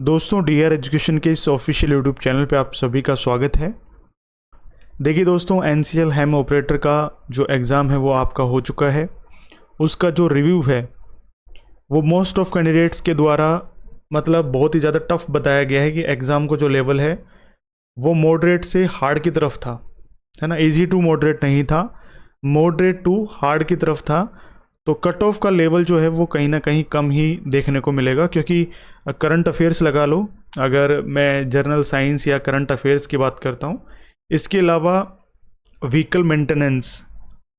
दोस्तों D R education के इस ऑफिशियल यूट्यूब चैनल पे आप सभी का स्वागत है। देखिए दोस्तों, एनसीएल हेम ऑपरेटर का जो एग्ज़ाम है वो आपका हो चुका है। उसका जो रिव्यू है वो मोस्ट ऑफ कैंडिडेट्स के द्वारा मतलब बहुत ही ज़्यादा टफ बताया गया है कि एग्ज़ाम को जो लेवल है वो मॉडरेट से हार्ड की तरफ था, है ना। इजी टू मॉडरेट नहीं था, मॉडरेट टू हार्ड की तरफ था। तो कट ऑफ का लेवल जो है वो कहीं ना कहीं कम ही देखने को मिलेगा, क्योंकि करंट अफेयर्स लगा लो, अगर मैं जनरल साइंस या करंट अफेयर्स की बात करता हूँ, इसके अलावा व्हीकल मेंटेनेंस,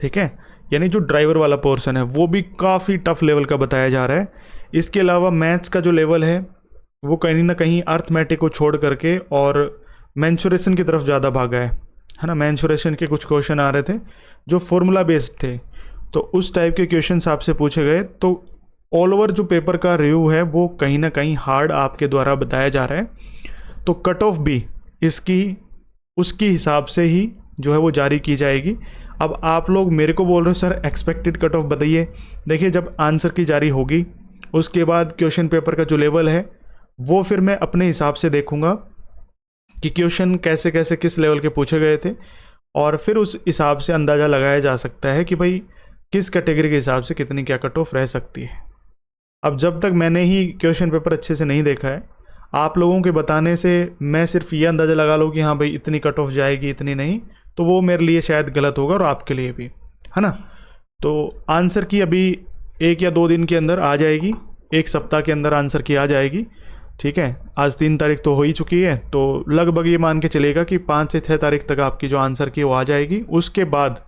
ठीक है, यानी जो ड्राइवर वाला पोर्शन है वो भी काफ़ी टफ लेवल का बताया जा रहा है। इसके अलावा मैथ्स का जो लेवल है वो कहीं ना कहीं अर्थमेटिक को छोड़ करके और मेंसुरेशन की तरफ ज़्यादा भागा है ना। मेंसुरेशन के कुछ क्वेश्चन आ रहे थे जो फॉर्मूला बेस्ड थे, तो उस टाइप के क्वेश्चंस आपसे पूछे गए। तो ऑल ओवर जो पेपर का रिव्यू है वो कहीं ना कहीं हार्ड आपके द्वारा बताया जा रहा है। तो कट ऑफ भी इसकी उसकी हिसाब से ही जो है वो जारी की जाएगी। अब आप लोग मेरे को बोल रहे हो सर एक्सपेक्टेड कट ऑफ बताइए। देखिए, जब आंसर की जारी होगी उसके बाद क्वेश्चन पेपर का जो लेवल है वो फिर मैं अपने हिसाब से देखूंगा कि क्वेश्चन कैसे कैसे किस लेवल के पूछे गए थे, और फिर उस हिसाब से अंदाज़ा लगाया जा सकता है कि भाई किस कैटेगरी के हिसाब से कितनी क्या कट ऑफ रह सकती है। अब जब तक मैंने ही क्वेश्चन पेपर अच्छे से नहीं देखा है, आप लोगों के बताने से मैं सिर्फ ये अंदाज़ा लगा लूँ कि हाँ भाई इतनी कट ऑफ जाएगी इतनी नहीं, तो वो मेरे लिए शायद गलत होगा और आपके लिए भी, है ना। तो आंसर की अभी 1 या 2 दिन के अंदर आ जाएगी, 1 सप्ताह के अंदर आंसर की आ जाएगी, ठीक है। आज 3 तारीख तो हो ही चुकी है, तो लगभग ये मान के चलेगा कि 5 से 6 तारीख तक आपकी जो आंसर की वो आ जाएगी। उसके बाद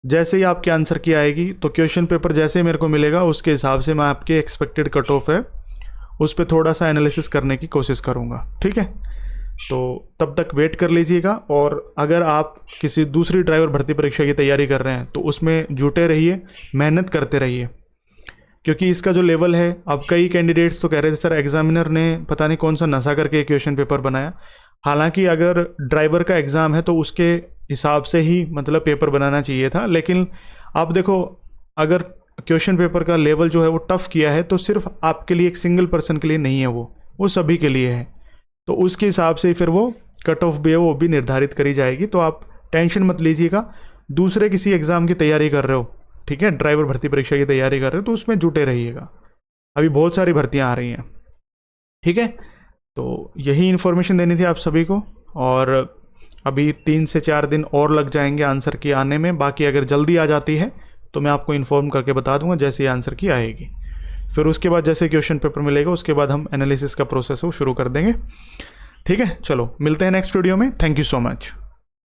जैसे ही आपके आंसर की आएगी तो क्वेश्चन पेपर जैसे मेरे को मिलेगा उसके हिसाब से मैं आपके एक्सपेक्टेड कट ऑफ है उस पर थोड़ा सा एनालिसिस करने की कोशिश करूँगा, ठीक है। तो तब तक वेट कर लीजिएगा, और अगर आप किसी दूसरी ड्राइवर भर्ती परीक्षा की तैयारी कर रहे हैं तो उसमें जुटे रहिए, मेहनत करते रहिए, क्योंकि इसका जो लेवल है, अब कई कैंडिडेट्स तो कह रहे थे सर एग्जामिनर ने पता नहीं कौन सा नशा करके क्वेश्चन पेपर बनाया। हालांकि अगर ड्राइवर का एग्ज़ाम है तो उसके हिसाब से ही मतलब पेपर बनाना चाहिए था, लेकिन आप देखो अगर क्वेश्चन पेपर का लेवल जो है वो टफ़ किया है तो सिर्फ आपके लिए एक सिंगल पर्सन के लिए नहीं है, वो सभी के लिए है। तो उसके हिसाब से फिर वो कट ऑफ भी है वो भी निर्धारित करी जाएगी। तो आप टेंशन मत लीजिएगा। दूसरे किसी एग्ज़ाम की तैयारी कर रहे हो, ठीक है, ड्राइवर भर्ती परीक्षा की तैयारी कर रहे हो, तो उसमें जुटे रहिएगा। अभी बहुत सारी भर्तियाँ आ रही हैं, ठीक है। तो यही इन्फॉर्मेशन देनी थी आप सभी को, और अभी 3 से 4 दिन और लग जाएंगे आंसर की आने में। बाकी अगर जल्दी आ जाती है तो मैं आपको इन्फॉर्म करके बता दूंगा जैसे ही आंसर की आएगी। फिर उसके बाद जैसे क्वेश्चन पेपर मिलेगा उसके बाद हम एनालिसिस का प्रोसेस वो शुरू कर देंगे, ठीक है। चलो मिलते हैं नेक्स्ट वीडियो में। Thank you so much.